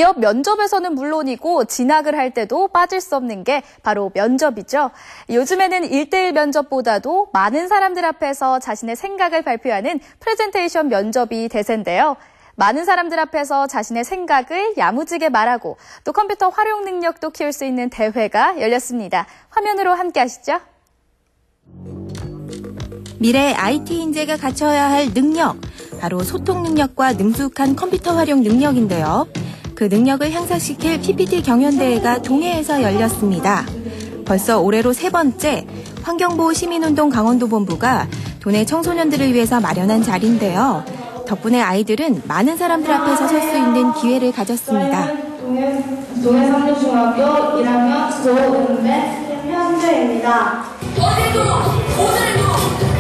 기업 면접에서는 물론이고 진학을 할 때도 빠질 수 없는 게 바로 면접이죠. 요즘에는 1:1 면접보다도 많은 사람들 앞에서 자신의 생각을 발표하는 프레젠테이션 면접이 대세인데요. 많은 사람들 앞에서 자신의 생각을 야무지게 말하고 또 컴퓨터 활용 능력도 키울 수 있는 대회가 열렸습니다. 화면으로 함께 하시죠. 미래 IT 인재가 갖춰야 할 능력, 바로 소통 능력과 능숙한 컴퓨터 활용 능력인데요. 그 능력을 향상시킬 PPT 경연대회가 동해에서 열렸습니다. 벌써 올해로 3번째 환경보호 시민운동 강원도본부가 도내 청소년들을 위해서 마련한 자리인데요. 덕분에 아이들은 많은 사람들 앞에서 설 수 있는 기회를 가졌습니다. 동해 삼육중학교 1학년 조은배 현주입니다. 어제도 오늘도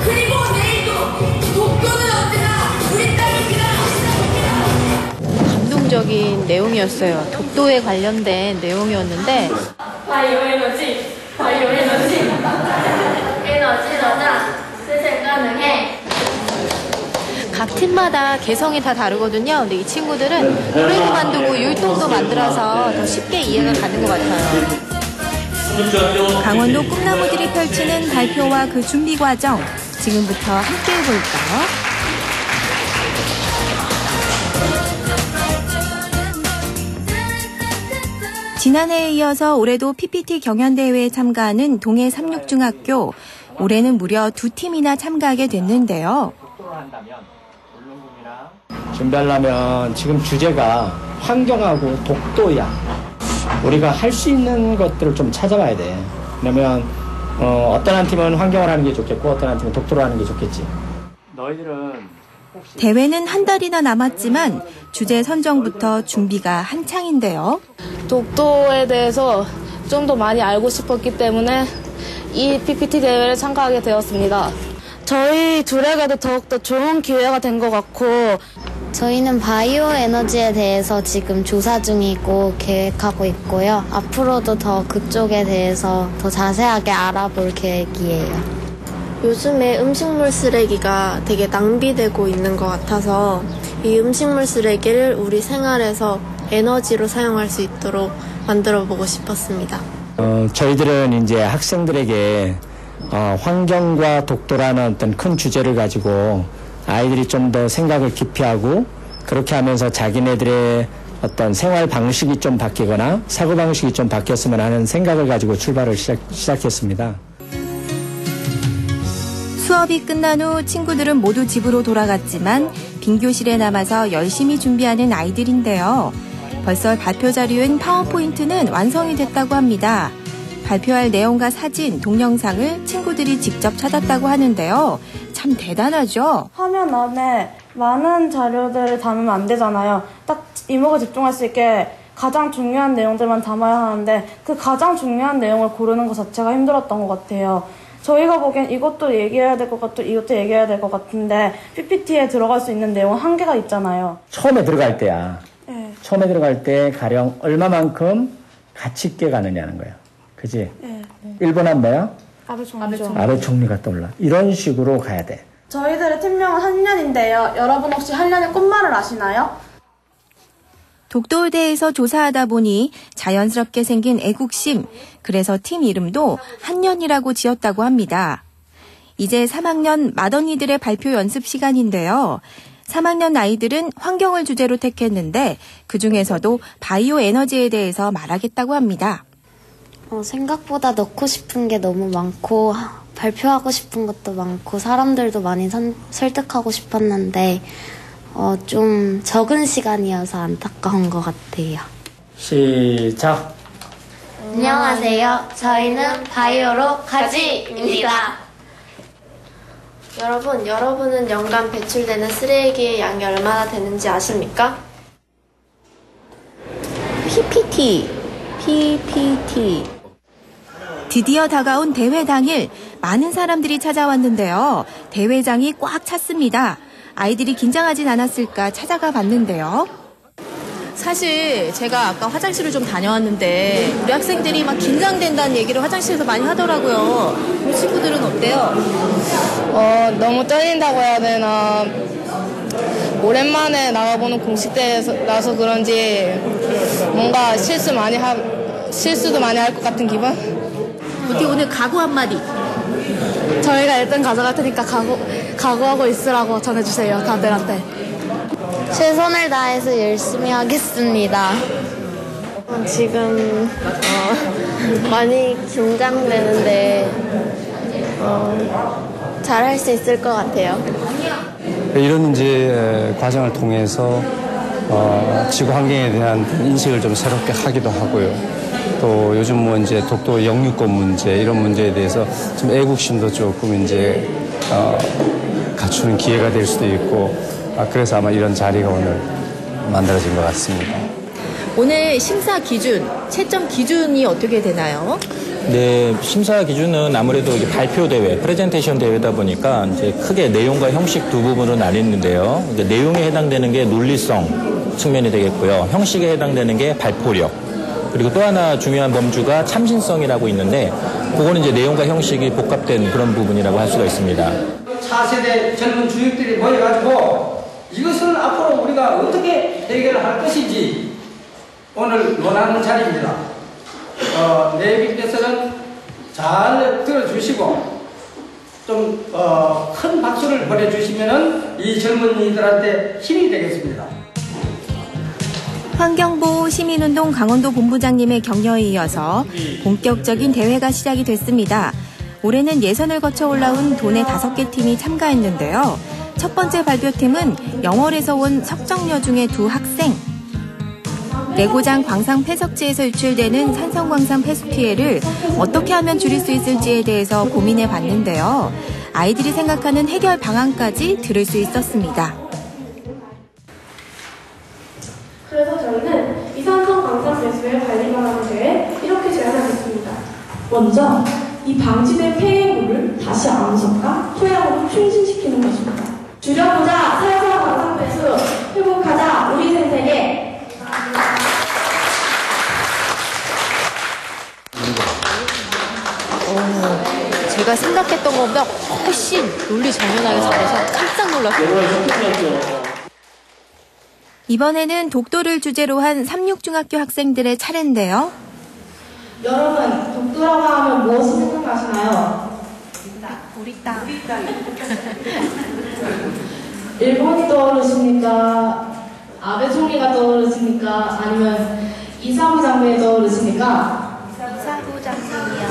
그리고 내일도 독도는 언제나 우리 땅입니다. 감동적인 내용이었어요. 독도에 관련된 내용이었는데 바이오 에너지 에너지로자 실생 가능해. 각 팀마다 개성이 다 다르거든요. 근데 이 친구들은 노래도 만들고 율동도 만들어서 더 쉽게 이해가 가는 것 같아요. 강원도 꿈나무들이 펼치는 발표와 그 준비 과정, 지금부터 함께 해볼까요? 지난해에 이어서 올해도 PPT 경연대회에 참가하는 동해 삼육중학교, 올해는 무려 2팀이나 참가하게 됐는데요. 준비하려면 지금 주제가 환경하고 독도야. 우리가 할 수 있는 것들을 좀 찾아봐야 돼. 왜냐면 어떤 한 팀은 환경을 하는 게 좋겠고 어떤 한 팀은 독도를 하는 게 좋겠지. 너희들은 대회는 한 달이나 남았지만 주제 선정부터 준비가 한창인데요. 독도에 대해서 좀 더 많이 알고 싶었기 때문에 이 PPT 대회를 참가하게 되었습니다. 저희 둘에게도 더욱더 좋은 기회가 된 것 같고, 저희는 바이오 에너지에 대해서 지금 조사 중이고 계획하고 있고요. 앞으로도 더 그쪽에 대해서 더 자세하게 알아볼 계획이에요. 요즘에 음식물 쓰레기가 되게 낭비되고 있는 것 같아서 이 음식물 쓰레기를 우리 생활에서 에너지로 사용할 수 있도록 만들어 보고 싶었습니다. 저희들은 이제 학생들에게 환경과 독도라는 어떤 큰 주제를 가지고 아이들이 좀 더 생각을 깊이 하고 그렇게 하면서 자기네들의 어떤 생활 방식이 좀 바뀌거나 사고 방식이 좀 바뀌었으면 하는 생각을 가지고 출발을 시작했습니다. 수업이 끝난 후 친구들은 모두 집으로 돌아갔지만 빈 교실에 남아서 열심히 준비하는 아이들인데요. 벌써 발표 자료인 파워포인트는 완성이 됐다고 합니다. 발표할 내용과 사진, 동영상을 친구들이 직접 찾았다고 하는데요. 참 대단하죠? 화면 안에 많은 자료들을 담으면 안 되잖아요. 딱 이목을 집중할 수 있게 가장 중요한 내용들만 담아야 하는데 그 가장 중요한 내용을 고르는 것 자체가 힘들었던 것 같아요. 저희가 보기엔 이것도 얘기해야 될 것 같고 이것도 얘기해야 될 것 같은데 PPT에 들어갈 수 있는 내용은 한계가 있잖아요. 처음에 들어갈 때야. 네. 처음에 들어갈 때 가령 얼마만큼 가치 있게 가느냐는 거야. 그지? 네. 1번은 뭐야? 아베 총리가 떠올라. 이런 식으로 가야 돼. 저희들의 팀명은 한년인데요. 여러분 혹시 한년의 꽃말을 아시나요? 독도대에서 조사하다 보니 자연스럽게 생긴 애국심, 그래서 팀 이름도 한년이라고 지었다고 합니다. 이제 3학년 맏언니들의 발표 연습 시간인데요. 3학년 아이들은 환경을 주제로 택했는데 그중에서도 바이오 에너지에 대해서 말하겠다고 합니다. 생각보다 넣고 싶은 게 너무 많고 발표하고 싶은 것도 많고 사람들도 많이 설득하고 싶었는데 좀 적은 시간이어서 안타까운 것 같아요. 시작! 안녕하세요. 저희는 바이오로 가지입니다. 여러분은 연간 배출되는 쓰레기의 양이 얼마나 되는지 아십니까? PPT. 드디어 다가온 대회 당일 많은 사람들이 찾아왔는데요. 대회장이 꽉 찼습니다. 아이들이 긴장하진 않았을까 찾아가 봤는데요. 사실 제가 아까 화장실을 좀 다녀왔는데 우리 학생들이 막 긴장된다는 얘기를 화장실에서 많이 하더라고요. 우리 친구들은 어때요? 너무 떨린다고 해야 되나. 오랜만에 나가보는 공식대회라서 그런지 뭔가 실수도 많이 할 것 같은 기분? 어떻게 오늘 각오 한마디? 저희가 1등 가져갈 테니까 각오하고 있으라고 전해주세요, 다들한테. 최선을 다해서 열심히 하겠습니다. 지금 많이 긴장되는데 잘할 수 있을 것 같아요. 이런 이제 과정을 통해서 지구 환경에 대한 인식을 좀 새롭게 하기도 하고요. 또 요즘 뭐 이제 독도 영유권 문제 이런 문제에 대해서 좀 애국심도 조금 이제 갖추는 기회가 될 수도 있고 그래서 아마 이런 자리가 오늘 만들어진 것 같습니다. 오늘 심사 기준, 채점 기준이 어떻게 되나요? 네, 심사 기준은 아무래도 이게 발표 대회, 프레젠테이션 대회다 보니까 이제 크게 내용과 형식 두 부분으로 나뉘는데요. 내용에 해당되는 게 논리성 측면이 되겠고요. 형식에 해당되는 게 발표력. 그리고 또 하나 중요한 범주가 참신성이라고 있는데, 그거는 이제 내용과 형식이 복합된 그런 부분이라고 할 수가 있습니다. 차세대 젊은 주역들이 모여가지고 이것을 앞으로 우리가 어떻게 해결할 것인지 오늘 논하는 자리입니다. 내빈께서는 잘 들어주시고 좀 큰 박수를 보내주시면은 이 젊은이들한테 힘이 되겠습니다. 환경보호 시민운동 강원도 본부장님의 격려에 이어서 본격적인 대회가 시작이 됐습니다. 올해는 예선을 거쳐 올라온 도내 5개 팀이 참가했는데요. 첫 번째 발표팀은 영월에서 온 석정여 중의 2 학생. 내고장 광산 폐석지에서 유출되는 산성광산 폐수 피해를 어떻게 하면 줄일 수 있을지에 대해서 고민해 봤는데요. 아이들이 생각하는 해결 방안까지 들을 수 있었습니다. 그래서 저희는 이산성광산 배수의 관리 방안에 대해 이렇게 제안하겠습니다. 먼저 이 방지된 폐해물을 다시 암석과 토양으로 충진시키는 것입니다. 줄여보자 산성광산 배수, 회복하자 우리 생태계. 제가 생각했던 것보다 훨씬 논리 정연하게 잘해서 깜짝 놀랐어요. 이번에는 독도를 주제로 한 3,6중학교 학생들의 차례인데요. 여러분, 독도라고 하면 무엇을 생각하시나요? 우리 땅. 일본이 떠오르십니까? 아베 총리가 떠오르십니까? 아니면 이사부 장관이 떠오르십니까? 이사부 장관이요.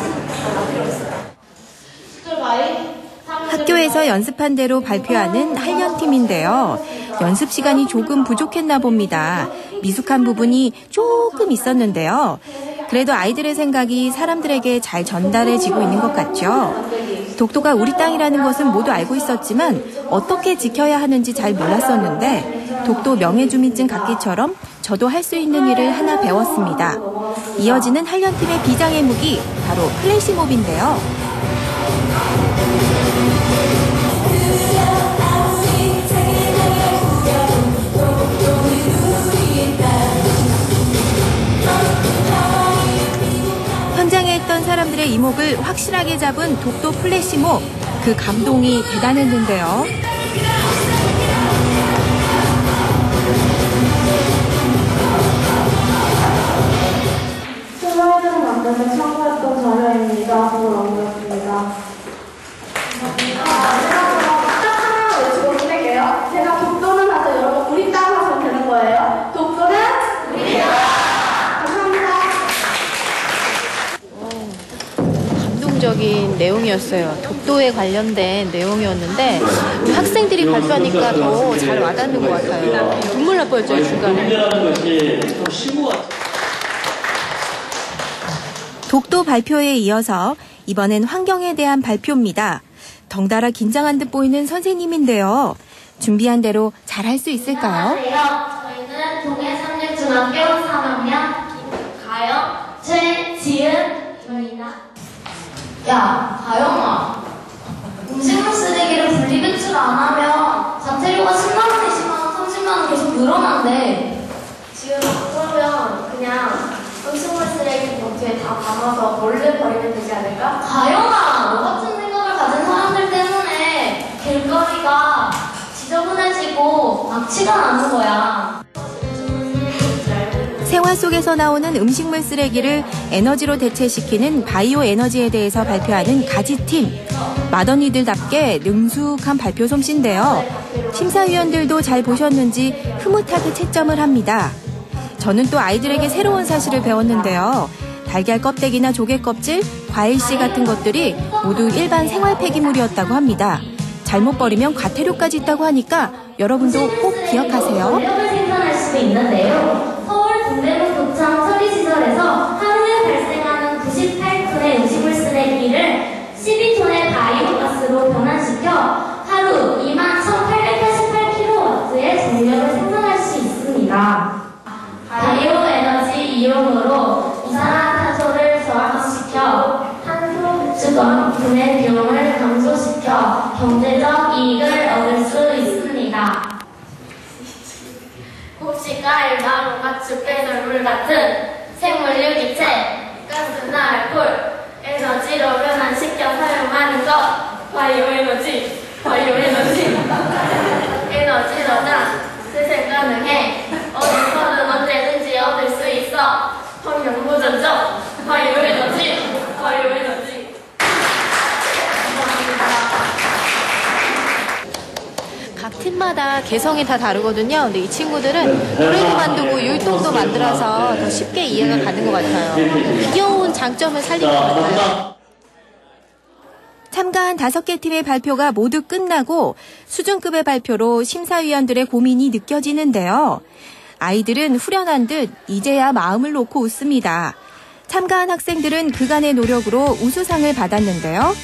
학교에서 연습한 대로 발표하는 한련팀인데요. 연습 시간이 조금 부족했나 봅니다. 미숙한 부분이 조금 있었는데요. 그래도 아이들의 생각이 사람들에게 잘 전달해지고 있는 것 같죠. 독도가 우리 땅이라는 것은 모두 알고 있었지만 어떻게 지켜야 하는지 잘 몰랐었는데 독도 명예주민증 갖기처럼 저도 할 수 있는 일을 하나 배웠습니다. 이어지는 한련팀의 비장의 무기, 바로 플래시몹인데요. 현장에 있던 사람들의 이목을 확실하게 잡은 독도 플래시몹, 그 감동이 대단했는데요. 슬라이드를 만들며 참고했던 자료입니다. 그걸 넘겼습니다. 딱 하나 외치고 끝낼게요. 제가 독도는 하죠. 여러분 우리 땅 하시면 되는 거예요. 독도는 우리 땅. 감사합니다. 감동적인 내용이었어요. 독도에 관련된 내용이었는데 우리 학생들이 발표하니까 더 잘 와닿는 것 같아요. 눈물 날 뻔했죠, 중간에. 독도 발표에 이어서 이번엔 환경에 대한 발표입니다. 덩달아 긴장한 듯 보이는 선생님인데요. 준비한 대로 잘할 수 있을까요? 저희는 동해삼육중학교 3학년 가영 최지은입니다. 야, 가영아. 음식물 쓰레기를 분리배출 안 하면 과태료가 10만원, 20만원, 30만원 계속 늘어난대. 지금 그러면 그냥 음식물 쓰레기 봉투에 다 담아서 몰래 버리면 되지 않을까? 가영아, 너 같은 생각을 가진 사람들 때문에 길거리가 지저분해지고 막 티가 나는 거야. 생활 속에서 나오는 음식물 쓰레기를 에너지로 대체시키는 바이오 에너지에 대해서 발표하는 가지팀. 맏언니들답게 능숙한 발표 솜씨인데요. 심사위원들도 잘 보셨는지 흐뭇하게 채점을 합니다. 저는 또 아이들에게 새로운 사실을 배웠는데요. 달걀 껍데기나 조개 껍질, 과일씨 같은 것들이 모두 일반 생활 폐기물이었다고 합니다. 잘못 버리면 과태료까지 있다고 하니까 여러분도 꼭 기억하세요. 원료를 생산할 수도 있는데요. 서울 동대문 도청 처리시설에서 하루에 발생하는 98톤의 음식물 쓰레기를 12톤의 바이오가스로 변환시켜 하루 21,888kW의 전력을 생산할 수 있습니다. 바이오 에너지 이용으로 이산화탄소를 저항시켜 탄소 배출권 분해 비용을 감소시켜 경제적 이익을 얻을 수 있습니다. 곡식과 일반 농가축 배설물 같은 생물 유기체, 가스나 알코올, 에너지로 변환시켜 사용하는 것, 바이오 에너지, 에너지 저장, 재생 가능해, 어디서든 언제든지 얻을 수 있어, 환경 보전적, 바이오 에너지. 각 팀마다 개성이 다 다르거든요. 근데 이 친구들은 노래도 만들고 율동도 만들어서 더 쉽게 이해가 가는 것 같아요. 귀여운 장점을 살린 것 같아요. 참가한 5개 팀의 발표가 모두 끝나고 수준급의 발표로 심사위원들의 고민이 느껴지는데요. 아이들은 후련한 듯 이제야 마음을 놓고 웃습니다. 참가한 학생들은 그간의 노력으로 우수상을 받았는데요.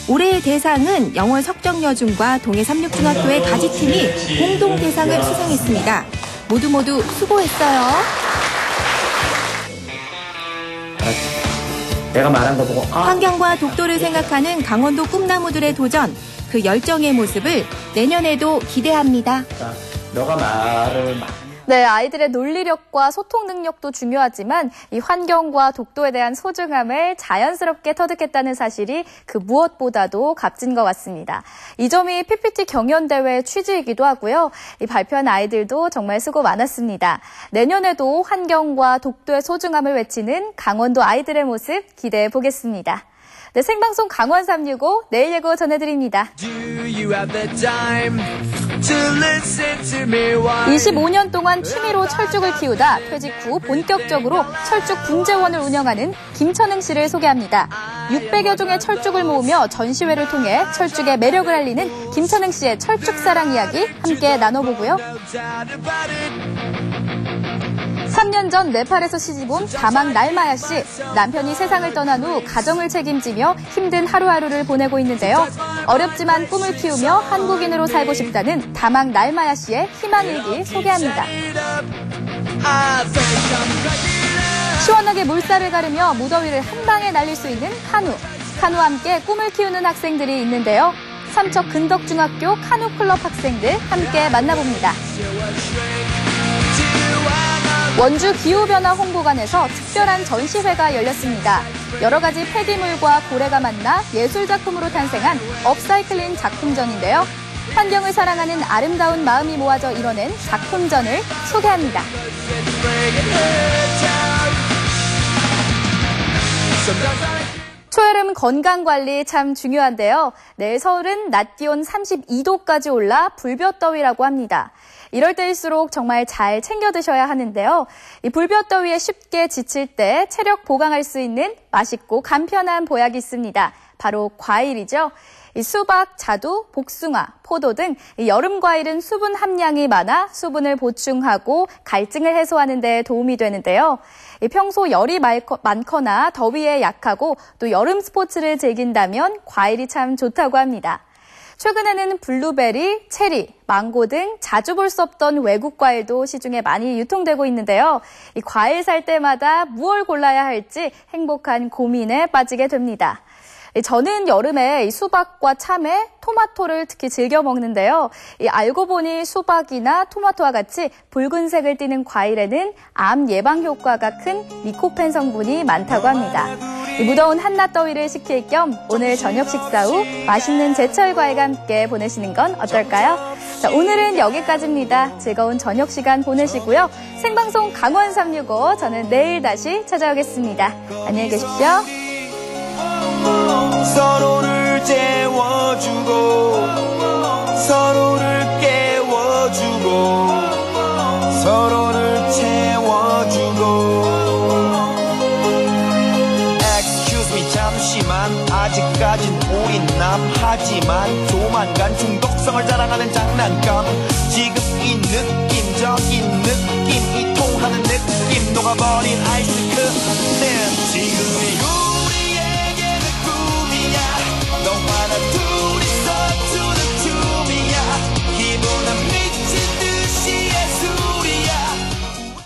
올해의 대상은 영월 석정여중과 동해 삼육중학교의 가지팀이 공동 대상을 수상했습니다. 모두 수고했어요. 내가 말한 거 보고 환경과 독도를 생각하는 강원도 꿈나무들의 도전, 그 열정의 모습을 내년에도 기대합니다. 너가 말을 네, 아이들의 논리력과 소통 능력도 중요하지만 이 환경과 독도에 대한 소중함을 자연스럽게 터득했다는 사실이 그 무엇보다도 값진 것 같습니다. 이 점이 PPT 경연대회의 취지이기도 하고요. 이 발표한 아이들도 정말 수고 많았습니다. 내년에도 환경과 독도의 소중함을 외치는 강원도 아이들의 모습 기대해 보겠습니다. 네, 생방송 강원 365 내일 예고 전해드립니다. 25년 동안 취미로 철쭉을 키우다 퇴직 후 본격적으로 철쭉 분재원을 운영하는 김천흥 씨를 소개합니다. 600여 종의 철쭉을 모으며 전시회를 통해 철쭉의 매력을 알리는 김천흥 씨의 철쭉사랑 이야기 함께 나눠보고요. 3년 전 네팔에서 시집온 다망 날마야 씨. 남편이 세상을 떠난 후 가정을 책임지며 힘든 하루하루를 보내고 있는데요. 어렵지만 꿈을 키우며 한국인으로 살고 싶다는 다망 날마야 씨의 희망일기 소개합니다. 시원하게 물살을 가르며 무더위를 한 방에 날릴 수 있는 카누. 카누와 함께 꿈을 키우는 학생들이 있는데요. 삼척 근덕중학교 카누클럽 학생들 함께 만나봅니다. 원주 기후변화 홍보관에서 특별한 전시회가 열렸습니다. 여러 가지 폐기물과 고래가 만나 예술작품으로 탄생한 업사이클링 작품전인데요. 환경을 사랑하는 아름다운 마음이 모아져 이뤄낸 작품전을 소개합니다. 초여름 건강관리 참 중요한데요. 내일 서울은 낮 기온 32도까지 올라 불볕더위라고 합니다. 이럴 때일수록 정말 잘 챙겨 드셔야 하는데요. 이 불볕더위에 쉽게 지칠 때 체력 보강할 수 있는 맛있고 간편한 보약이 있습니다. 바로 과일이죠. 이 수박, 자두, 복숭아, 포도 등 이 여름 과일은 수분 함량이 많아 수분을 보충하고 갈증을 해소하는 데 도움이 되는데요. 이 평소 열이 많거나 더위에 약하고 또 여름 스포츠를 즐긴다면 과일이 참 좋다고 합니다. 최근에는 블루베리, 체리, 망고 등 자주 볼 수 없던 외국 과일도 시중에 많이 유통되고 있는데요. 이 과일 살 때마다 무엇을 골라야 할지 행복한 고민에 빠지게 됩니다. 저는 여름에 수박과 참외, 토마토를 특히 즐겨 먹는데요. 알고 보니 수박이나 토마토와 같이 붉은색을 띠는 과일에는 암 예방 효과가 큰 리코펜 성분이 많다고 합니다. 이 무더운 한낮 더위를 식힐 겸 오늘 저녁 식사 후 맛있는 제철 과일과 함께 보내시는 건 어떨까요? 자, 오늘은 여기까지입니다. 즐거운 저녁 시간 보내시고요. 생방송 강원 365 저는 내일 다시 찾아오겠습니다. 안녕히 계십시오. 서로를 재워주고 서로를 깨워주고 서로를 채워주고 Excuse me 잠시만 아직까진 우린 남하지만 조만간 중독성을 자랑하는 장난감 지금 이 느낌적인 느낌 이 통하는 느낌 녹아버린 아이스크림 지금의